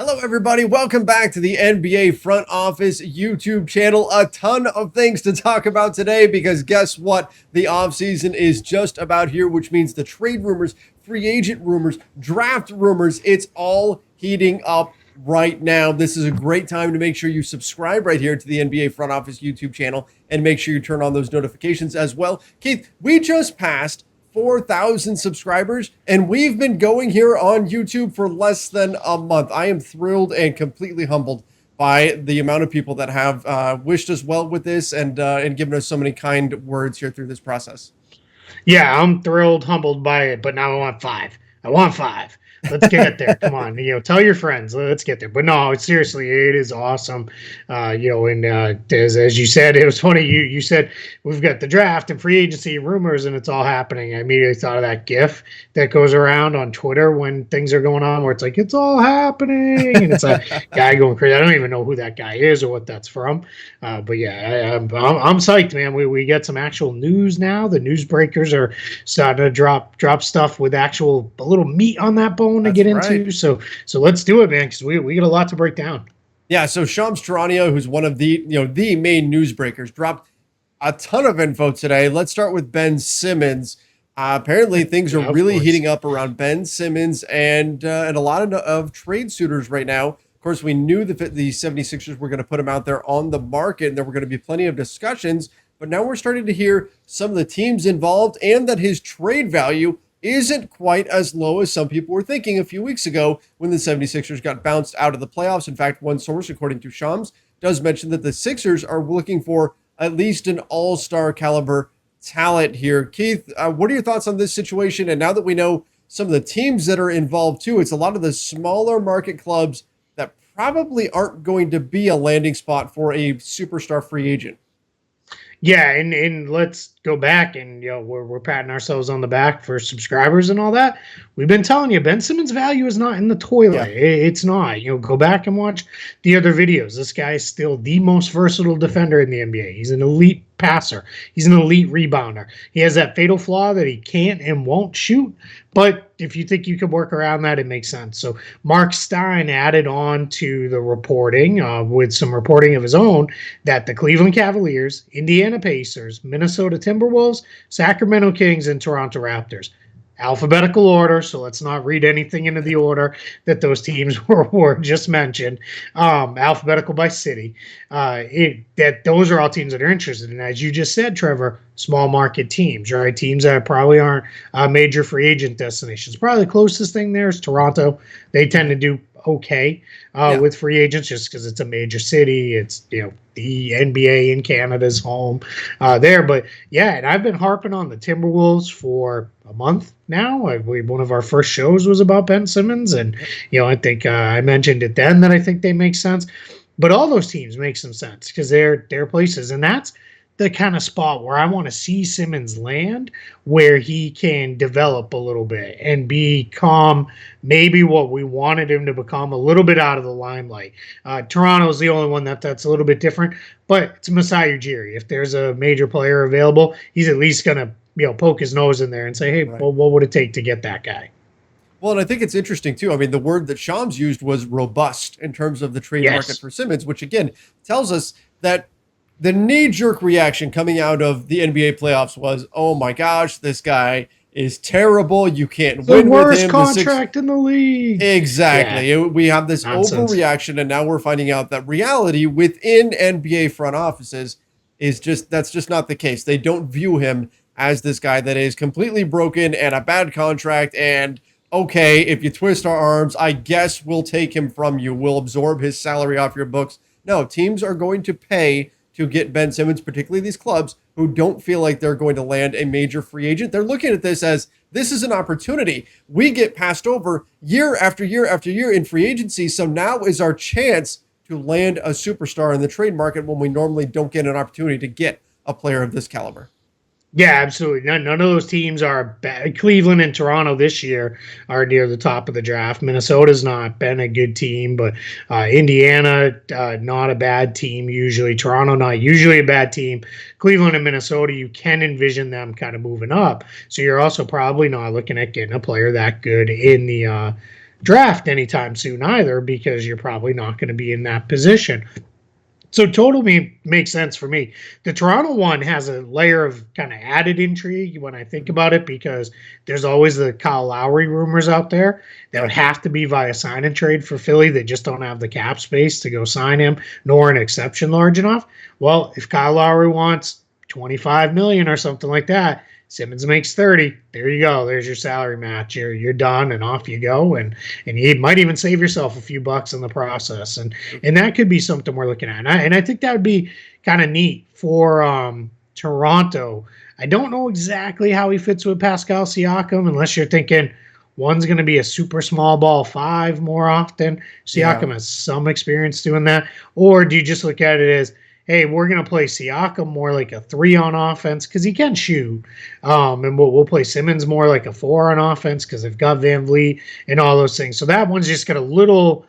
Hello, everybody. Welcome back to the NBA Front Office YouTube channel. A ton of things to talk about today because guess what? The offseason is just about here, which means the trade rumors, free agent rumors, draft rumors, it's all heating up right now. This is a great time to make sure you subscribe right here to the NBA Front Office YouTube channel and make sure you turn on those notifications as well. Keith, we just passed 4,000 subscribers, and we've been going here on YouTube for less than a month. I am thrilled and completely humbled by the amount of people that have wished us well with this and given us so many kind words here through this process. Yeah, I'm thrilled, humbled by it, but now I want five. I want five. Let's get there. Come on, tell your friends. Let's get there. But no, seriously, it is awesome. As you said, it was funny. You said we've got the draft and free agency rumors, and it's all happening. I immediately thought of that GIF that goes around on Twitter when things are going on, where it's like it's all happening, and it's a guy going crazy. I don't even know who that guy is or what that's from. But yeah, I'm psyched, man. We get some actual news now. The news breakers are starting to drop stuff with a little meat on that bone to get into. So let's do it, man, because we got a lot to break down. Yeah, so Shams Charania, who's one of the main newsbreakers, dropped a ton of info today. Let's start with Ben Simmons. Apparently, things are really heating up around Ben Simmons and a lot of trade suitors right now. Of course, we knew that the 76ers were going to put him out there on the market, and there were going to be plenty of discussions. But now we're starting to hear some of the teams involved and that his trade value isn't quite as low as some people were thinking a few weeks ago when the 76ers got bounced out of the playoffs. In fact, one source, according to Shams, does mention that the Sixers are looking for at least an all-star caliber talent here. Keith, what are your thoughts on this situation? And now that we know some of the teams that are involved too, it's a lot of the smaller market clubs that probably aren't going to be a landing spot for a superstar free agent. Yeah, and let's go back and we're patting ourselves on the back for subscribers and all that. We've been telling you Ben Simmons' value is not in the toilet. Yeah. It's not. Go back and watch the other videos. This guy is still the most versatile defender in the NBA. He's an elite passer. He's an elite rebounder. He has that fatal flaw that he can't and won't shoot. But if you think you can work around that, it makes sense. So Mark Stein added on to the reporting with some reporting of his own that the Cleveland Cavaliers, Indiana Pacers, Minnesota Timberwolves, Sacramento Kings, and Toronto Raptors. Alphabetical order, so let's not read anything into the order that those teams were just mentioned. Alphabetical by city. That those are all teams that are interested in. As you just said, Trevor, small market teams, right? Teams that probably aren't major free agent destinations. Probably the closest thing there is Toronto. They tend to do okay with free agents just because it's a major city. It's the NBA in Canada's home there. But yeah, and I've been harping on the Timberwolves for a month now. One of our first shows was about Ben Simmons, and I think I mentioned it then that I think they make sense. But all those teams make some sense because they're places, and that's the kind of spot where I want to see Simmons land, where he can develop a little bit and become maybe what we wanted him to become, a little bit out of the limelight. Toronto's the only one that's a little bit different, but it's Masai Ujiri. If there's a major player available, he's at least going to poke his nose in there and say, hey, well, what would it take to get that guy? Well, and I think it's interesting, too. I mean, the word that Shams used was robust in terms of the trade market for Simmons, which, again, tells us that the knee-jerk reaction coming out of the NBA playoffs was, oh, my gosh, this guy is terrible. You can't win with him. The worst contract in the league. Exactly. Yeah. We have this overreaction, and now we're finding out that reality within NBA front offices is that's just not the case. They don't view him as this guy that is completely broken and a bad contract and, okay, if you twist our arms, I guess we'll take him from you. We'll absorb his salary off your books. No, teams are going to pay to get Ben Simmons, particularly these clubs who don't feel like they're going to land a major free agent. They're looking at this as this is an opportunity. We get passed over year after year after year in free agency, so now is our chance to land a superstar in the trade market when we normally don't get an opportunity to get a player of this caliber. Yeah, absolutely. None of those teams are bad. Cleveland and Toronto this year are near the top of the draft. Minnesota's not been a good team, but Indiana, not a bad team usually. Toronto, not usually a bad team. Cleveland and Minnesota, you can envision them kind of moving up. So you're also probably not looking at getting a player that good in the draft anytime soon either, because you're probably not going to be in that position. So totally makes sense for me. The Toronto one has a layer of kind of added intrigue when I think about it, because there's always the Kyle Lowry rumors out there that would have to be via sign and trade for Philly. They just don't have the cap space to go sign him, nor an exception large enough. Well, if Kyle Lowry wants 25 million or something like that, Simmons makes 30. There you go. There's your salary match. You're done, and off you go. And you might even save yourself a few bucks in the process. And that could be something we're looking at. And I think that would be kind of neat for Toronto. I don't know exactly how he fits with Pascal Siakam, unless you're thinking one's going to be a super small ball 5 more often. Siakam has some experience doing that. Or do you just look at it as, hey, we're going to play Siakam more like a 3 on offense because he can shoot. And we'll play Simmons more like a 4 on offense because they've got Van Vliet and all those things. So that one's just got a little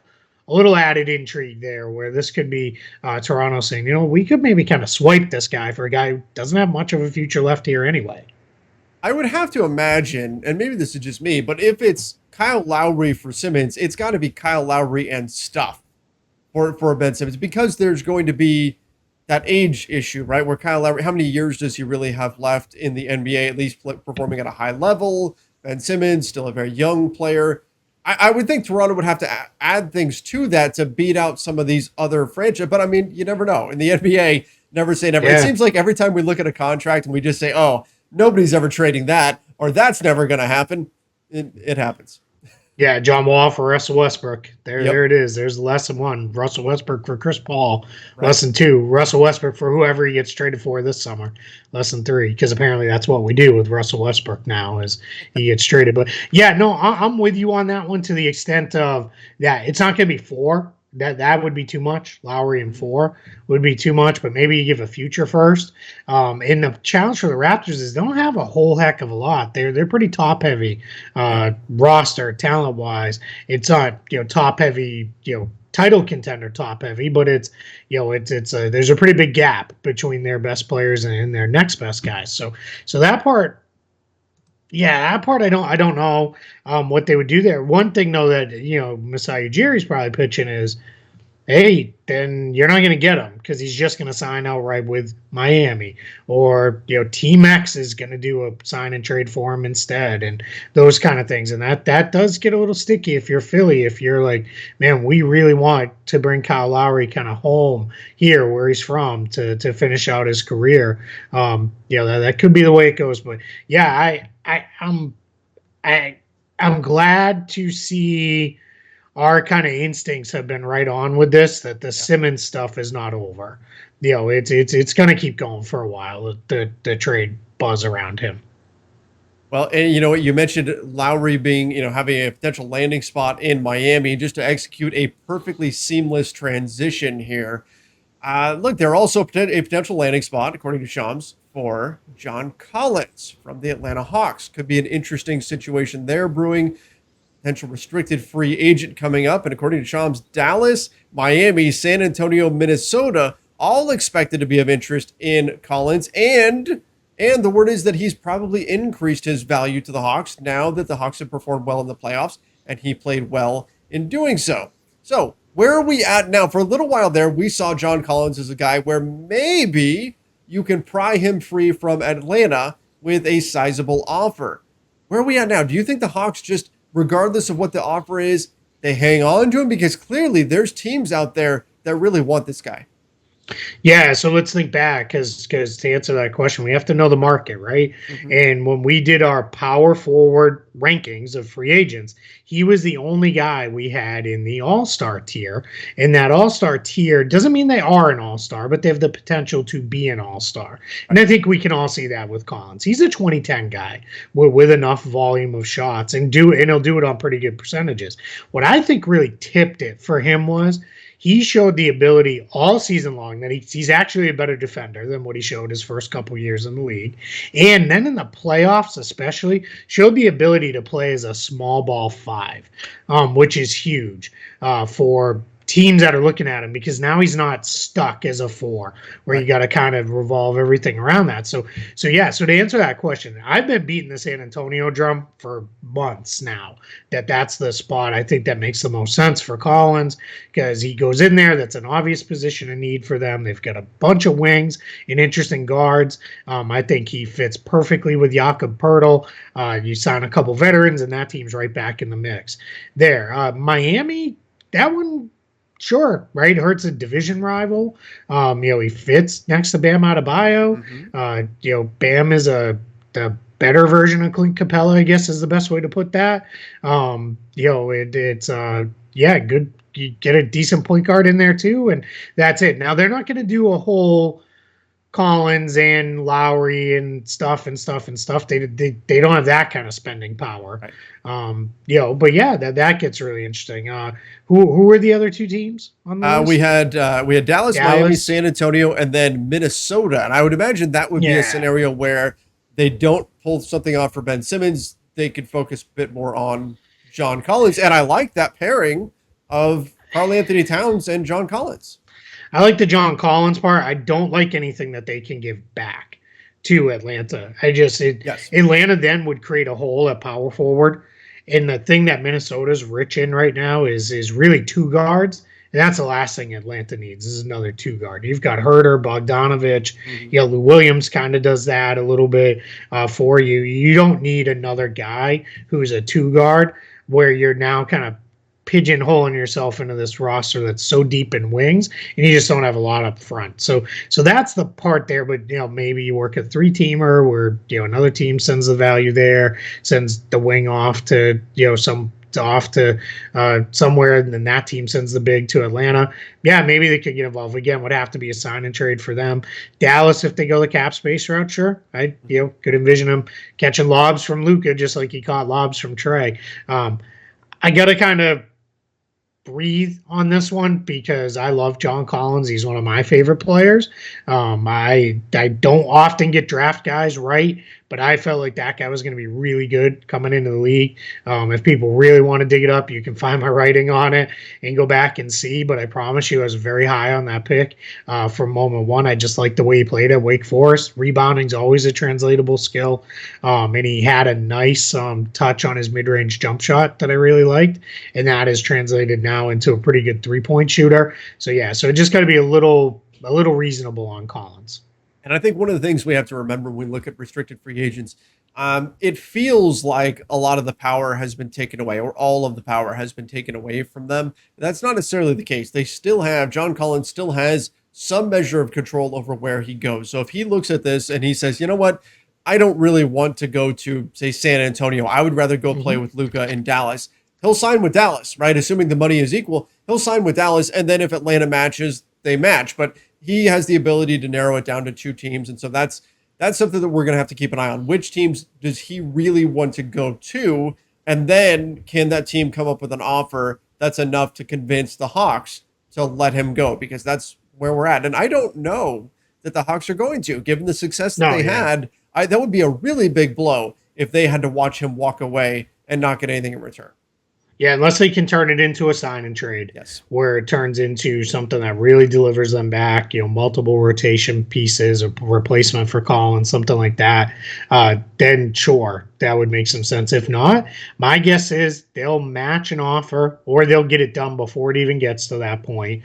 added intrigue there, where this could be Toronto saying, we could maybe kind of swipe this guy for a guy who doesn't have much of a future left here anyway. I would have to imagine, and maybe this is just me, but if it's Kyle Lowry for Simmons, it's got to be Kyle Lowry and stuff for Ben Simmons, because there's going to be that age issue, right? Where Kyle Lowry, how many years does he really have left in the NBA, at least performing at a high level? Ben Simmons, still a very young player. I would think Toronto would have to add things to that to beat out some of these other franchises. But I mean, you never know. In the NBA, never say never. Yeah. It seems like every time we look at a contract and we just say, oh, nobody's ever trading that, or that's never going to happen, it happens. Yeah, John Wall for Russell Westbrook. There it is. There's lesson 1. Russell Westbrook for Chris Paul. Right. Lesson 2, Russell Westbrook for whoever he gets traded for this summer. Lesson 3, because apparently that's what we do with Russell Westbrook now, is he gets traded. But yeah, no, I'm with you on that one, to the extent of that it's not going to be 4. That would be too much. Lowry and 4 would be too much, but maybe you give a future first. And the challenge for the Raptors is they don't have a whole heck of a lot. They're pretty top heavy roster, talent wise. It's not top heavy, title contender top heavy, but it's there's a pretty big gap between their best players and their next best guys. So that part. Yeah, that part I don't know what they would do there. One thing though that Masai Ujiri's probably pitching is, hey, then you're not going to get him because he's just going to sign outright with Miami, or Team X is going to do a sign and trade for him instead, and those kind of things. And that does get a little sticky if you're Philly. If you're like, man, we really want to bring Kyle Lowry kind of home here where he's from to finish out his career. That could be the way it goes. But yeah, I'm glad to see our kind of instincts have been right on with this, that the Simmons stuff is not over. It's going to keep going for a while, the trade buzz around him. Well, and you mentioned Lowry being, having a potential landing spot in Miami, just to execute a perfectly seamless transition here. Look, they're also a potential landing spot, according to Shams, for John Collins from the Atlanta Hawks. Could be an interesting situation there brewing. Potential restricted free agent coming up. And according to Shams, Dallas, Miami, San Antonio, Minnesota, all expected to be of interest in Collins. And the word is that he's probably increased his value to the Hawks now that the Hawks have performed well in the playoffs and he played well in doing so. So where are we at now? For a little while there, we saw John Collins as a guy where maybe you can pry him free from Atlanta with a sizable offer. Where are we at now? Do you think the Hawks just, regardless of what the offer is, they hang on to him? Because clearly there's teams out there that really want this guy. Yeah, so let's think back, because to answer that question, we have to know the market, right? Mm-hmm. And when we did our power forward rankings of free agents, he was the only guy we had in the all-star tier. And that all-star tier doesn't mean they are an all-star, but they have the potential to be an all-star. And I think we can all see that with Collins. He's a 2010 guy with enough volume of shots, and he'll do it on pretty good percentages. What I think really tipped it for him was, he showed the ability all season long that he's actually a better defender than what he showed his first couple years in the league. And then in the playoffs especially, showed the ability to play as a small ball 5, which is huge for teams that are looking at him, because now he's not stuck as a 4 where you got to kind of revolve everything around that. So to answer that question, I've been beating the San Antonio drum for months now that's the spot I think that makes the most sense for Collins, because he goes in there. That's an obvious position of need for them. They've got a bunch of wings and interesting guards. I think he fits perfectly with Jakob Poeltl. You sign a couple veterans and that team's right back in the mix there. Miami, that one, sure, right? Hurts a division rival. He fits next to Bam Adebayo. Bam is the better version of Clint Capella, I guess is the best way to put that. It's good. You get a decent point guard in there too, and that's it. Now they're not going to do a whole Collins and Lowry and stuff. They don't have that kind of spending power. Right. But yeah, that gets really interesting. Who were the other two teams on the list? We had Dallas, Miami, San Antonio, and then Minnesota. And I would imagine that would be a scenario where they don't pull something off for Ben Simmons. They could focus a bit more on John Collins. And I like that pairing of Karl-Anthony Towns and John Collins. I like the John Collins part. I don't like anything that they can give back to Atlanta. Atlanta then would create a hole at power forward. And the thing that Minnesota's rich in right now is really two guards. And that's the last thing Atlanta needs is another two guard. You've got Herter, Bogdanovich. Lou Williams kind of does that a little bit for you. You don't need another guy who's a two guard where you're now kind of pigeonholing yourself into this roster that's so deep in wings, and you just don't have a lot up front. So that's the part there. But maybe you work a 3-teamer where another team sends the value there, sends the wing off to somewhere, and then that team sends the big to Atlanta. Yeah, maybe they could get involved. Again, would have to be a sign and trade for them. Dallas, if they go the cap space route, sure. I could envision them catching lobs from Luka just like he caught lobs from Trey. I got to kind of breathe on this one because I love John Collins. He's one of my favorite players. I don't often get draft guys right, but I felt like that guy was going to be really good coming into the league. If people really want to dig it up, you can find my writing on it and go back and see. But I promise you, I was very high on that pick from moment one. I just like the way he played at Wake Forest. Rebounding's always a translatable skill. And he had a nice touch on his mid-range jump shot that I really liked. And that is translated now into a pretty good three-point shooter. So it just got to be a little reasonable on Collins. And I think one of the things we have to remember when we look at restricted free agents, it feels like a lot of the power has been taken away, or all of the power has been taken away from them. That's not necessarily the case. John Collins still has some measure of control over where he goes. So if he looks at this and he says, you know what, I don't really want to go to, say, San Antonio. I would rather go play with Luka in Dallas. He'll sign with Dallas, right? Assuming the money is equal, he'll sign with Dallas. And then if Atlanta matches, they match. But he has the ability to narrow it down to two teams. And so that's something that we're going to have to keep an eye on. Which teams does he really want to go to? And then can that team come up with an offer that's enough to convince the Hawks to let him go? Because that's where we're at. And I don't know that the Hawks are going to, given the success that they had. That would be a really big blow if they had to watch him walk away and not get anything in return. Yeah, unless they can turn it into a sign and trade, yes, where it turns into something that really delivers them back, multiple rotation pieces, or replacement for Collins, something like that, then sure, that would make some sense. If not, my guess is they'll match an offer, or they'll get it done before it even gets to that point,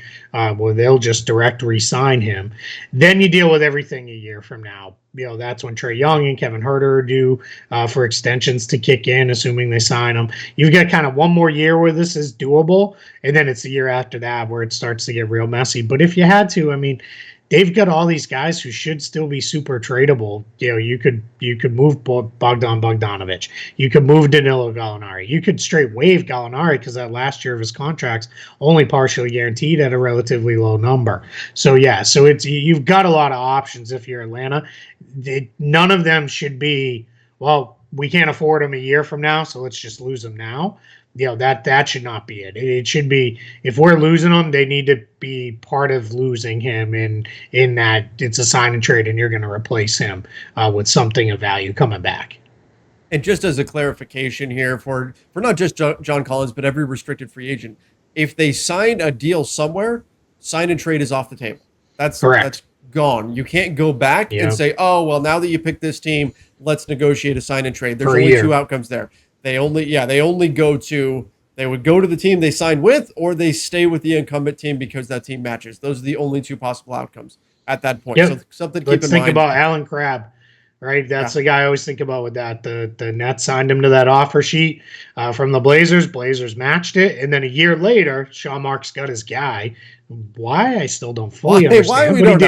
where they'll just direct re-sign him. Then you deal with everything a year from now. That's when Trae Young and Kevin Huerter are due for extensions to kick in, assuming they sign them. You've got kind of one more year where this is doable, and then it's the year after that where it starts to get real messy. But if you had to, they've got all these guys who should still be super tradable. You could move Bogdanovich. You could move Danilo Gallinari. You could straight waive Gallinari because that last year of his contract's only partially guaranteed at a relatively low number. So you've got a lot of options if you're Atlanta. None of them should be, well, we can't afford him a year from now, so let's just lose him now. That should not be it. It should be, if we're losing him, they need to be part of losing him in that it's a sign and trade and you're going to replace him with something of value coming back. And just as a clarification here for not just John Collins, but every restricted free agent, if they sign a deal somewhere, sign and trade is off the table. That's gone. You can't go back and say, oh, well, now that you picked this team, let's negotiate a sign and trade. There's only two outcomes there. They would go to the team they signed with, or they stay with the incumbent team because that team matches. Those are the only two possible outcomes at that point. Yep. So something to keep in mind. Let's think about Alan Crabb, right? That's the guy I always think about with that. The Nets signed him to that offer sheet from the Blazers. Blazers matched it. And then a year later, Sean Marks got his guy. Why I still don't fully understand, but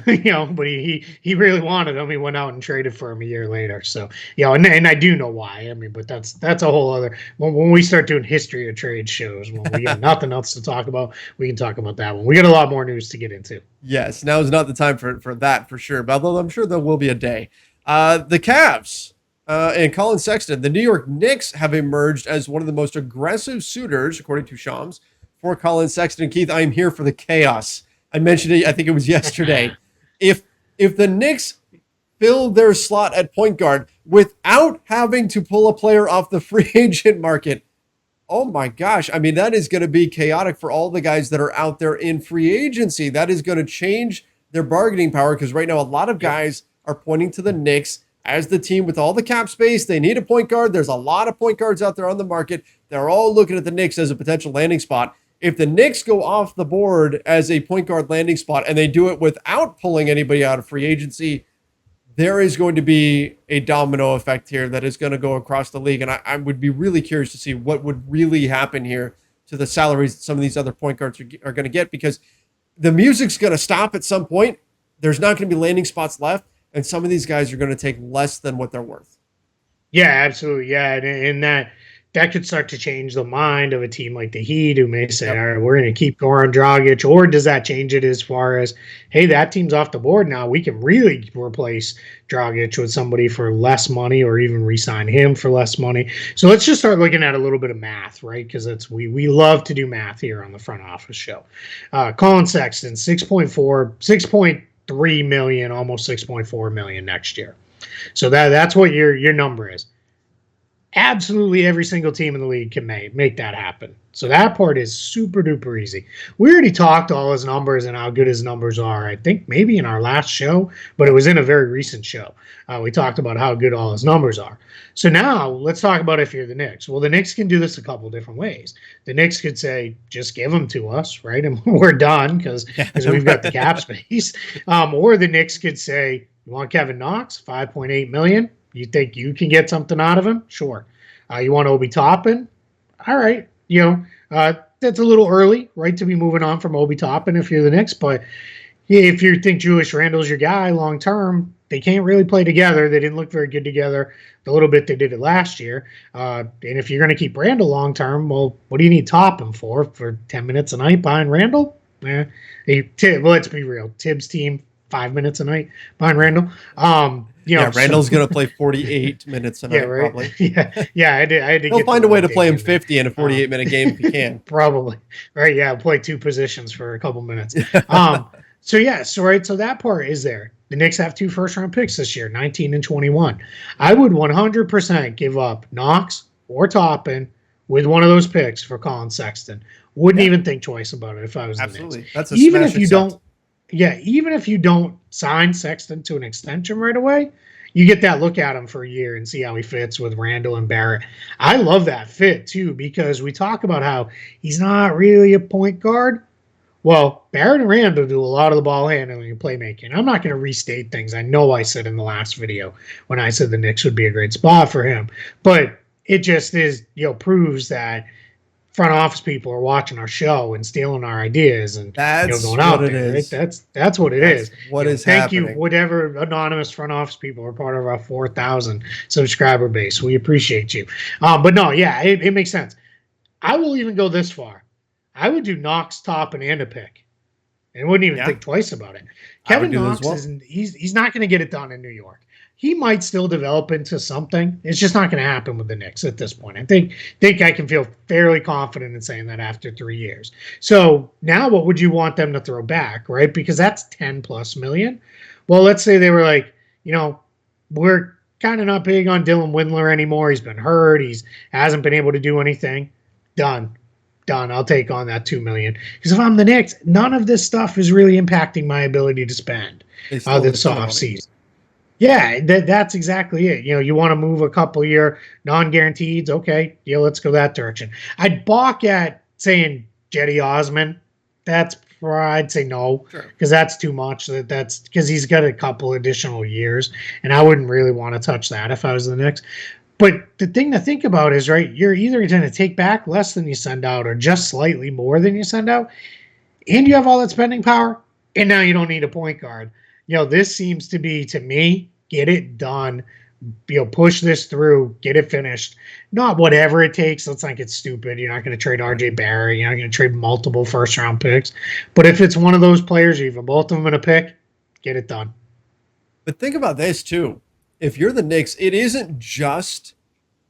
he did. But he really wanted him. He went out and traded for him a year later. So and I do know why. I mean, but that's a whole other. When we start doing history of trade shows, when we got nothing else to talk about, we can talk about that one. We got a lot more news to get into. Yes, now is not the time for that for sure. But although I'm sure there will be a day. The Cavs and Collin Sexton, the New York Knicks have emerged as one of the most aggressive suitors, according to Shams, for Collin Sexton. And Keith, I'm here for the chaos. I mentioned it, I think it was yesterday. If the Knicks fill their slot at point guard without having to pull a player off the free agent market, oh my gosh. I mean, that is going to be chaotic for all the guys that are out there in free agency. That is going to change their bargaining power, because right now a lot of guys are pointing to the Knicks as the team with all the cap space. They need a point guard. There's a lot of point guards out there on the market. They're all looking at the Knicks as a potential landing spot. If the Knicks go off the board as a point guard landing spot and they do it without pulling anybody out of free agency, there is going to be a domino effect here that is going to go across the league. And I would be really curious to see what would really happen here to the salaries that some of these other point guards are going to get, because the music's going to stop at some point. There's not going to be landing spots left, and some of these guys are going to take less than what they're worth. Yeah, absolutely. Yeah, and that could start to change the mind of a team like the Heat, who may say, all right, we're going to keep Goran Dragic. Or does that change it as far as, hey, that team's off the board now, we can really replace Dragic with somebody for less money, or even re-sign him for less money. So let's just start looking at a little bit of math, right? Because we love to do math here on the Front Office Show. Collin Sexton, 6.3 million, almost 6.4 million next year. So that's what your number is. Absolutely every single team in the league can make that happen. So that part is super duper easy. We already talked all his numbers and how good his numbers are, I think maybe in our last show, but it was in a very recent show. We talked about how good all his numbers are. So now let's talk about if you're the Knicks. Well, the Knicks can do this a couple different ways. The Knicks could say, just give them to us, right? And we're done because we've got the cap space. Or the Knicks could say, you want Kevin Knox, $5.8 million? You think you can get something out of him? Sure. You want Obi Toppin? All right. That's a little early, right, to be moving on from Obi Toppin if you're the Knicks. But if you think Julius Randle's your guy long term, they can't really play together. They didn't look very good together the little bit they did it last year. And if you're going to keep Randle long term, well, what do you need Toppin for 10 minutes a night behind Randle? Well, let's be real. Tibbs' team, 5 minutes a night behind Randle. Randall's going to play 48 minutes a night, probably. I had to He'll find a way to play him 50 in a 48-minute game if he can. Probably. Right, yeah, play two positions for a couple minutes. So that part is there. The Knicks have 2 first-round picks this year, 19 and 21. I would 100% give up Knox or Toppin with one of those picks for Collin Sexton. Wouldn't even think twice about it if I was the Knicks. That's a even if you don't. Yeah, even if you don't sign Sexton to an extension right away, you get that look at him for a year and see how he fits with Randle and Barrett. I love that fit, too, because we talk about how he's not really a point guard. Well, Barrett and Randle do a lot of the ball handling and playmaking. I'm not going to restate things I know I said in the last video when I said the Knicks would be a great spot for him. But it just is, proves that front office people are watching our show and stealing our ideas and going out there. Right? That's what it is. What is thank happening. You, whatever anonymous front office people are part of our 4,000 subscriber base. We appreciate you. But no, yeah, it makes sense. I will even go this far. I would do Knox, Toppin, and a pick, and wouldn't even think twice about it. Kevin Knox he's not going to get it done in New York. He might still develop into something. It's just not going to happen with the Knicks at this point. I think I can feel fairly confident in saying that after 3 years. So now what would you want them to throw back, right? Because that's 10 plus million. Well, let's say they were like, we're kind of not big on Dylan Windler anymore. He's been hurt. Hasn't been able to do anything. Done. done. I'll take on that $2 million. Because if I'm the Knicks, none of this stuff is really impacting my ability to spend They still have a this ton of money. offseason. Yeah, that's exactly it. You want to move a couple year non-guaranteed. Okay, yeah, let's go that direction. I'd balk at saying Jetty Osman. I'd say no, because that's too much. That's because he's got a couple additional years, and I wouldn't really want to touch that if I was the Knicks. But the thing to think about is, right, you're either going to take back less than you send out or just slightly more than you send out, and you have all that spending power, and now you don't need a point guard. This seems to be, to me, get it done, push this through, get it finished. Not whatever it takes. Let's not get stupid. You're not going to trade RJ Barrett. You're not going to trade multiple first-round picks. But if it's one of those players, even both of them in a pick, get it done. But think about this, too. If you're the Knicks, it isn't just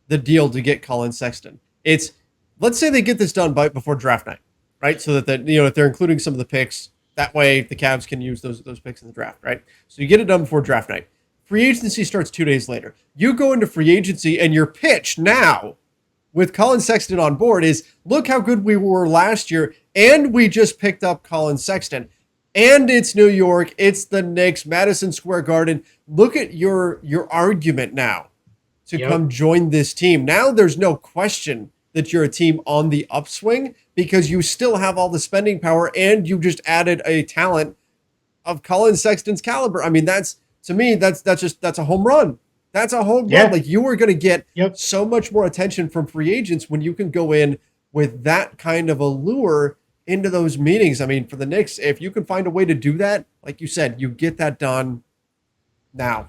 the deal to get Collin Sexton. It's, let's say they get this done before draft night, right? So that if they're including some of the picks, that way the Cavs can use those picks in the draft, right? So you get it done before draft night. Free agency starts 2 days later. You go into free agency and your pitch now with Collin Sexton on board is, look how good we were last year, and we just picked up Collin Sexton. And it's New York, it's the Knicks, Madison Square Garden. Look at your argument now to come join this team. Now there's no question that you're a team on the upswing because you still have all the spending power and you just added a talent of Collin Sexton's caliber. I mean, to me, that's a home run. That's a home run. Like, you are going to get so much more attention from free agents when you can go in with that kind of a lure into those meetings. I mean, for the Knicks, if you can find a way to do that, like you said, you get that done now.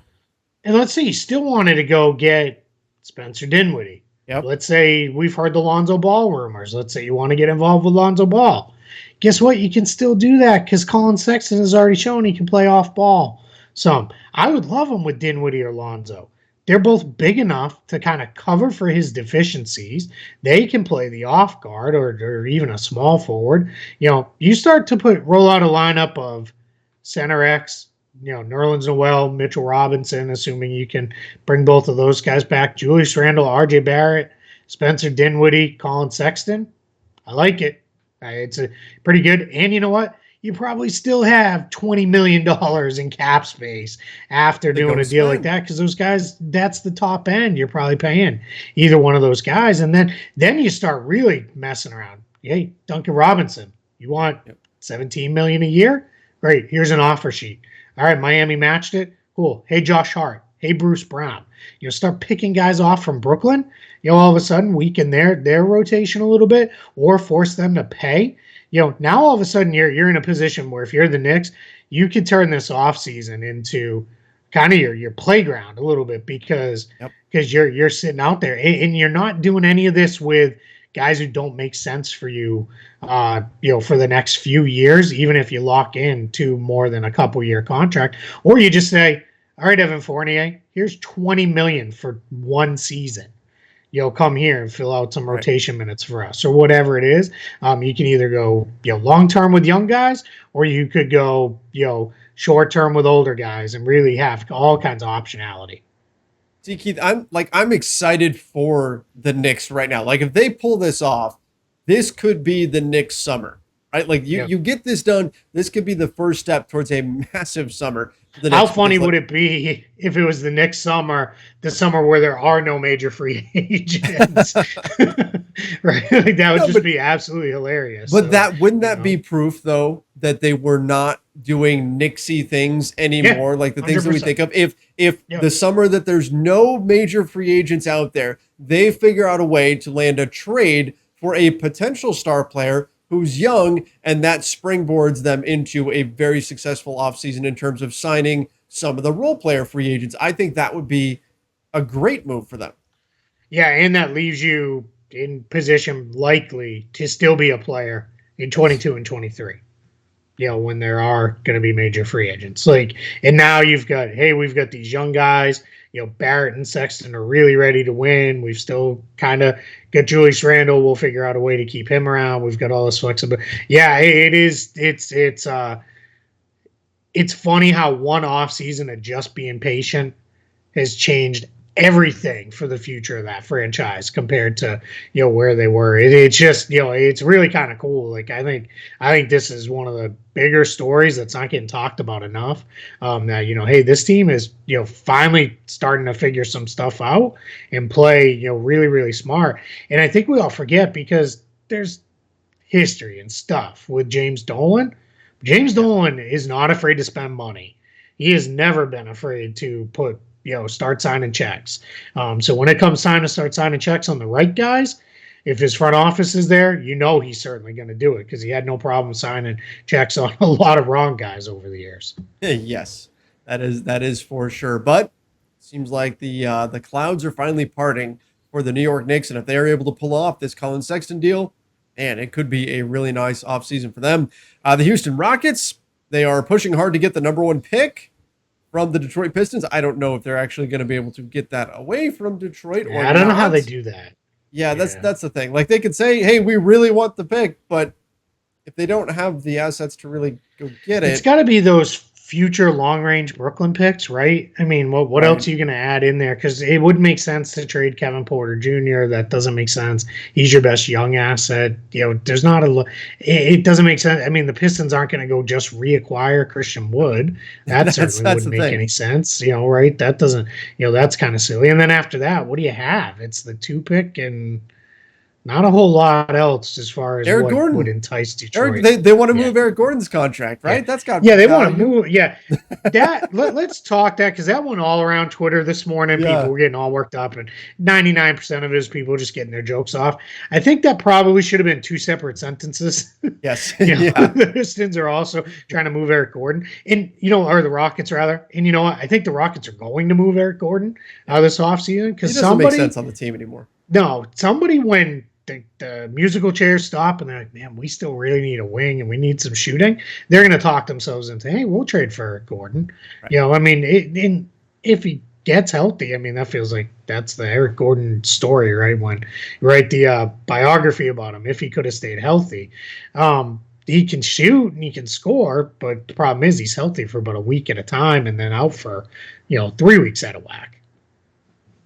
And let's say you still wanted to go get Spencer Dinwiddie. Let's say we've heard the Lonzo Ball rumors. Let's say you want to get involved with Lonzo Ball. Guess what? You can still do that because Collin Sexton has already shown he can play off ball. I would love him with Dinwiddie or Lonzo. They're both big enough to kind of cover for his deficiencies. They can play the off guard or even a small forward. You start to roll out a lineup of center X, Nerlens Noel, Mitchell Robinson, assuming you can bring both of those guys back. Julius Randle, RJ Barrett, Spencer Dinwiddie, Collin Sexton. I like it. It's pretty good. And you know what? You probably still have $20 million in cap space after doing a deal like that, because those guys, that's the top end you're probably paying either one of those guys. And then you start really messing around. Hey, Duncan Robinson, you want $17 million a year? Great. Here's an offer sheet. All right, Miami matched it. Cool. Hey, Josh Hart. Hey, Bruce Brown. Start picking guys off from Brooklyn. All of a sudden weaken their rotation a little bit or force them to pay. Now all of a sudden you're in a position where if you're the Knicks, you could turn this offseason into kind of your playground a little bit because you're sitting out there and you're not doing any of this with guys who don't make sense for you, for the next few years, even if you lock in to more than a couple year contract, or you just say, all right, Evan Fournier, here's $20 million for one season. Come here and fill out some rotation minutes for us or whatever it is. You can either go, long-term with young guys, or you could go, short-term with older guys and really have all kinds of optionality. See, Keith, I'm excited for the Knicks right now. Like, if they pull this off, this could be the Knicks summer, right? Like, you get this done, this could be the first step towards a massive summer. How funny would it be if it was the Knicks summer, the summer where there are no major free agents? Right? Like, that would just be absolutely hilarious. But wouldn't that be proof, though, that they were not doing Knicksy things anymore, like the things 100%. That we think of? If the summer that there's no major free agents out there, they figure out a way to land a trade for a potential star player who's young, and that springboards them into a very successful offseason in terms of signing some of the role player free agents. I think that would be a great move for them. Yeah, and that leaves you in position likely to still be a player in 22 and 23. When there are going to be major free agents. And now we've got these young guys. Barrett and Sexton are really ready to win. We've still kind of got Julius Randle. We'll figure out a way to keep him around. We've got all this flexibility. Yeah, it is. It's funny how one offseason of just being patient has changed everything for the future of that franchise compared to where they were. It's just it's really kind of cool. Like I think this is one of the bigger stories that's not getting talked about enough. That hey, this team is finally starting to figure some stuff out and play really really smart. And I think we all forget because there's history and stuff with James Dolan. James Dolan is not afraid to spend money. He has never been afraid to put start signing checks. So when it comes time to start signing checks on the right guys, if his front office is there, he's certainly going to do it because he had no problem signing checks on a lot of wrong guys over the years. Yes, that is for sure. But it seems like the clouds are finally parting for the New York Knicks, and if they're able to pull off this Collin Sexton deal, man, it could be a really nice offseason for them. The Houston Rockets, they are pushing hard to get the number 1 pick from the Detroit Pistons. I don't know if they're actually going to be able to get that away from Detroit or I don't know how they do that. Yeah, that's the thing. Like they could say, hey, we really want the pick, but if they don't have the assets to really go get it. It's got to be those future long-range Brooklyn picks, right? I mean, what else are you going to add in there? Because it wouldn't make sense to trade Kevin Porter Jr. That doesn't make sense. He's your best young asset. There's not it doesn't make sense. I mean, the Pistons aren't going to go just reacquire Christian Wood. That certainly wouldn't make any sense, right? That doesn't, that's kind of silly. And then after that, what do you have? It's the 2 pick and not a whole lot else as far as Eric what Gordon would entice Detroit. They want to move Eric Gordon's contract, right? Yeah. That's got they want to move. Yeah, let's talk that because that went all around Twitter this morning. Yeah. People were getting all worked up, and 99% of it is people just getting their jokes off. I think that probably should have been 2 separate sentences. Yes, The Pistons are also trying to move Eric Gordon, and or the Rockets rather. And you know what? I think the Rockets are going to move Eric Gordon this offseason because somebody make sense on the team anymore. No, somebody when the musical chairs stop and they're like, man, we still really need a wing and we need some shooting. They're going to talk themselves into, hey, we'll trade for Eric Gordon. Right. I mean, if he gets healthy, I mean, that feels like that's the Eric Gordon story, right? When you write the biography about him, if he could have stayed healthy, he can shoot and he can score, but the problem is he's healthy for about a week at a time and then out for, 3 weeks out of whack.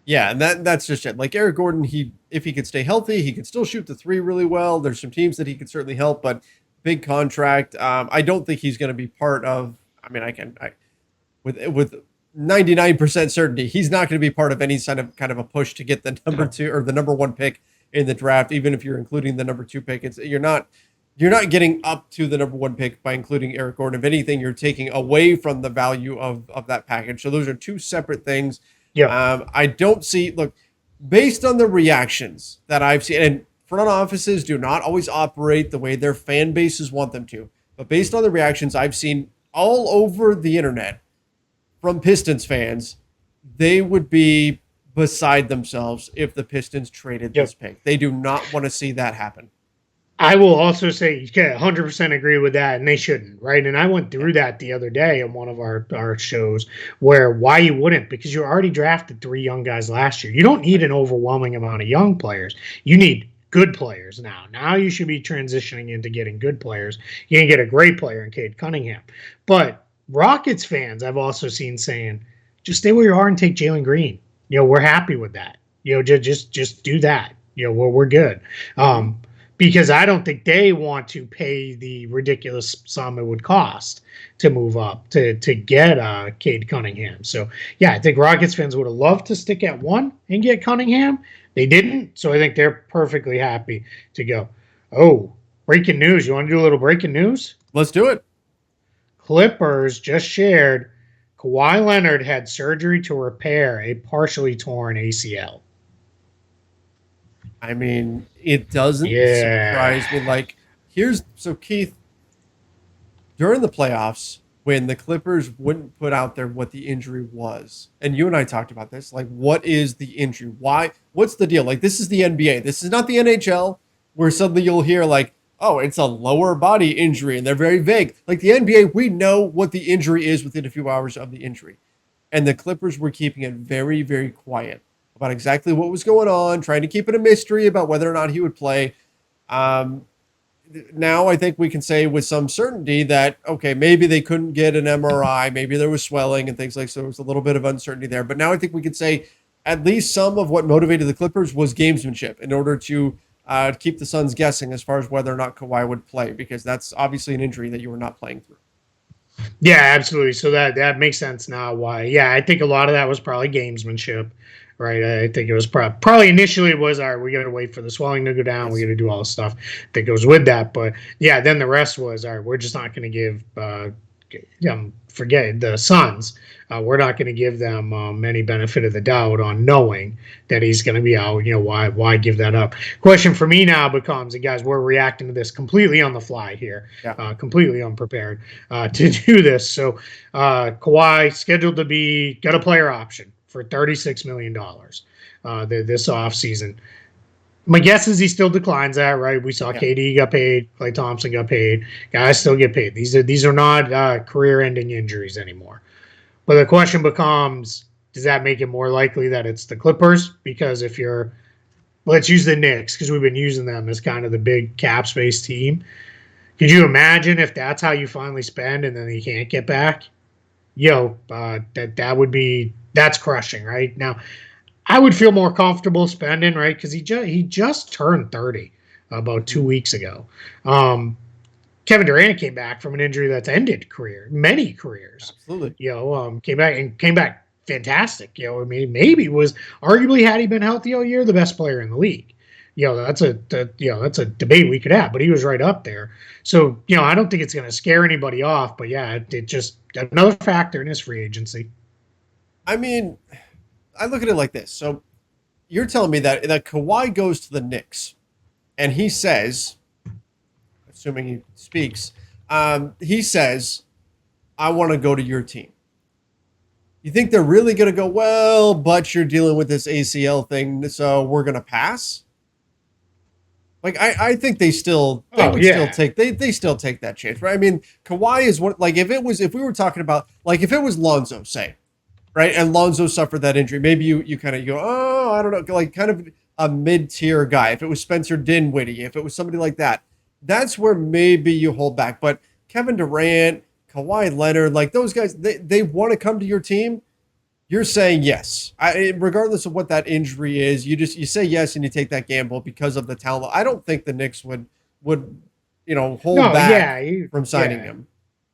Yeah, and that's just it. Like Eric Gordon, if he could stay healthy, he could still shoot the 3 really well. There's some teams that he could certainly help, but big contract. I don't think he's going to be part of. I mean, with 99% certainty, he's not going to be part of any kind of a push to get the number 2 or the number 1 pick in the draft. Even if you're including the number 2 pick, you're not getting up to the number 1 pick by including Eric Gordon. If anything, you're taking away from the value of that package. So those are 2 separate things. Yeah. I don't see, look, based on the reactions that I've seen, and front offices do not always operate the way their fan bases want them to, but based on the reactions I've seen all over the internet from Pistons fans, they would be beside themselves if the Pistons traded this pick. They do not want to see that happen. I will also say, 100% agree with that, and they shouldn't, right? And I went through that the other day on one of our shows where why you wouldn't, because you already drafted 3 young guys last year. You don't need an overwhelming amount of young players. You need good players now. Now you should be transitioning into getting good players. You can get a great player in Cade Cunningham. But Rockets fans I've also seen saying, just stay where you are and take Jalen Green. We're happy with that. Just do that. We're good. Because I don't think they want to pay the ridiculous sum it would cost to move up to get Cade Cunningham. So, yeah, I think Rockets fans would have loved to stick at 1 and get Cunningham. They didn't, so I think they're perfectly happy to go. Oh, breaking news. You want to do a little breaking news? Let's do it. Clippers just shared Kawhi Leonard had surgery to repair a partially torn ACL. I mean, it doesn't surprise me. Like, Keith, during the playoffs, when the Clippers wouldn't put out there what the injury was, and you and I talked about this, like, what is the injury? Why? What's the deal? Like, this is the NBA. This is not the NHL, where suddenly you'll hear, like, oh, it's a lower body injury, and they're very vague. Like, the NBA, we know what the injury is within a few hours of the injury. And the Clippers were keeping it very, very quiet about exactly what was going on, trying to keep it a mystery about whether or not he would play. Now I think we can say with some certainty that, okay, maybe they couldn't get an MRI, maybe there was swelling and things like so. There was a little bit of uncertainty there. But now I think we can say at least some of what motivated the Clippers was gamesmanship in order to keep the Suns guessing as far as whether or not Kawhi would play, because that's obviously an injury that you were not playing through. Yeah, absolutely. So that makes sense now. Why? Yeah, I think a lot of that was probably gamesmanship, right? I think it was probably initially it was, all right, we got to wait for the swelling to go down. Yes. We got to do all the stuff that goes with that. But yeah, then the rest was, all right, we're just not going to give forget the Suns. We're not going to give them any benefit of the doubt on knowing that he's going to be out. Why give that up? Question for me now becomes, and guys, we're reacting to this completely on the fly here, completely unprepared to do this. So Kawhi scheduled to got a player option for $36 million this offseason. My guess is he still declines that, right? We saw KD got paid, Klay Thompson got paid, guys still get paid. These are not career-ending injuries anymore. But the question becomes, does that make it more likely that it's the Clippers? Because let's use the Knicks, because we've been using them as kind of the big cap space team. Could you imagine if that's how you finally spend and then you can't get back? That's crushing, right? Now, I would feel more comfortable spending, right? Because he just turned 30 about 2 weeks ago. Kevin Durant came back from an injury that's ended many careers. Absolutely. Came back fantastic. Maybe was arguably, had he been healthy all year, the best player in the league. That's a debate we could have, but he was right up there. So, I don't think it's going to scare anybody off, but yeah, it just another factor in his free agency. I mean, I look at it like this. So you're telling me that Kawhi goes to the Knicks and he says, assuming he speaks, he says, I want to go to your team. You think they're really going to go, well, but you're dealing with this ACL thing, so we're going to pass? Like, I think they still take that chance, right? I mean, Kawhi is one, like, if we were talking about, like, if it was Lonzo, say, right, and Lonzo suffered that injury, maybe you kind of go, oh, I don't know, like kind of a mid-tier guy. If it was Spencer Dinwiddie, if it was somebody like that, that's where maybe you hold back. But Kevin Durant, Kawhi Leonard, like those guys, they want to come to your team. You're saying yes, regardless of what that injury is. You say yes and you take that gamble because of the talent. I don't think the Knicks would hold back from signing him.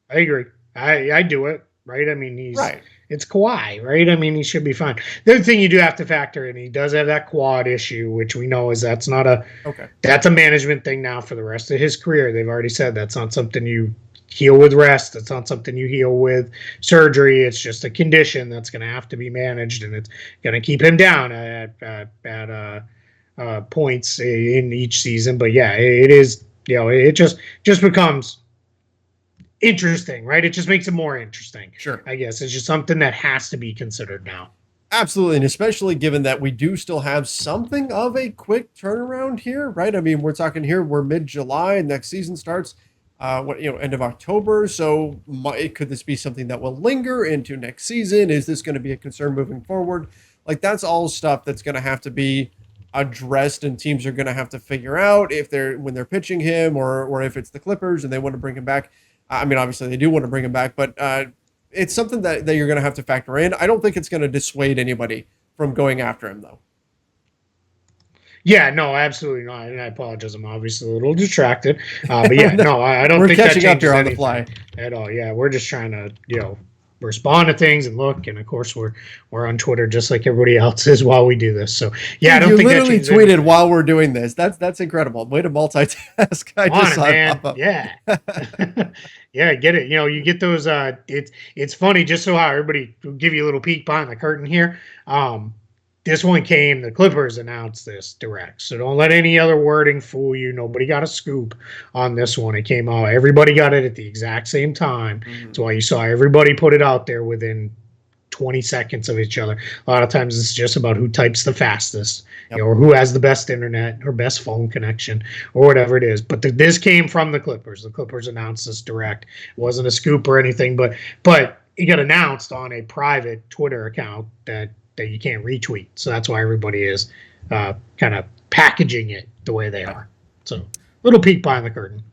I agree. I do it, right? I mean, he's right. It's Kawhi, right? I mean, he should be fine. The other thing you do have to factor in, he does have that quad issue, which we know that's a management thing now for the rest of his career. They've already said that's not something you heal with rest. It's not something you heal with surgery. It's just a condition that's going to have to be managed, and it's going to keep him down at points in each season. But yeah, it is. It just becomes interesting, right? It just makes it more interesting. Sure. I guess it's just something that has to be considered now. Absolutely. And especially given that we do still have something of a quick turnaround here, right? I mean, we're talking here, we're mid-July, next season starts, end of October. So could this be something that will linger into next season? Is this going to be a concern moving forward? Like, that's all stuff that's going to have to be addressed, and teams are going to have to figure out when they're pitching him, or if it's the Clippers and they want to bring him back. I mean, obviously they do want to bring him back, but it's something that you're going to have to factor in. I don't think it's going to dissuade anybody from going after him, though. Yeah, no, absolutely not. And I apologize. I'm obviously a little distracted. But yeah, no, I don't think that changes up here on the fly at all. Yeah, we're just trying to, respond to things and look. And of course, we're on Twitter just like everybody else is while we do this. So yeah, I don't think you literally tweeted while we're doing this. That's incredible. Way to multitask. I just saw it pop up. Yeah. Yeah, I get it. You get those. It's funny, just so how everybody will give you a little peek behind the curtain here. This one came, the Clippers announced this direct. So don't let any other wording fool you. Nobody got a scoop on this one. It came out. Everybody got it at the exact same time. That's why you saw everybody put it out there within 20 seconds of each other. A lot of times it's just about who types the fastest, or who has the best internet or best phone connection or whatever it is. But this came from the Clippers. The Clippers announced this direct. It wasn't a scoop or anything, but it got announced on a private Twitter account that you can't retweet. So that's why everybody is kind of packaging it the way they are. So little peek behind the curtain.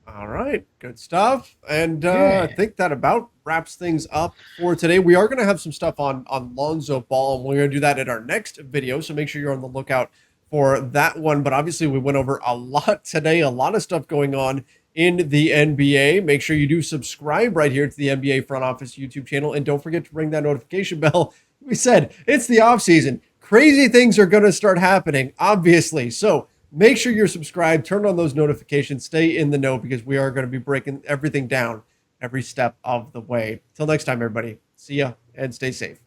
All right, good stuff. And I Yeah. think that about wraps things up for today. We are going to have some stuff on Lonzo Ball, and we're going to do that in our next video. So make sure you're on the lookout for that one. But obviously, we went over a lot today, a lot of stuff going on in the NBA. Make sure you do subscribe right here to the NBA Front Office YouTube channel, and don't forget to ring that notification bell. We said it's the off season. Crazy things are going to start happening, obviously. So make sure you're subscribed, turn on those notifications, stay in the know because we are going to be breaking everything down every step of the way. Till next time, everybody. See ya and stay safe.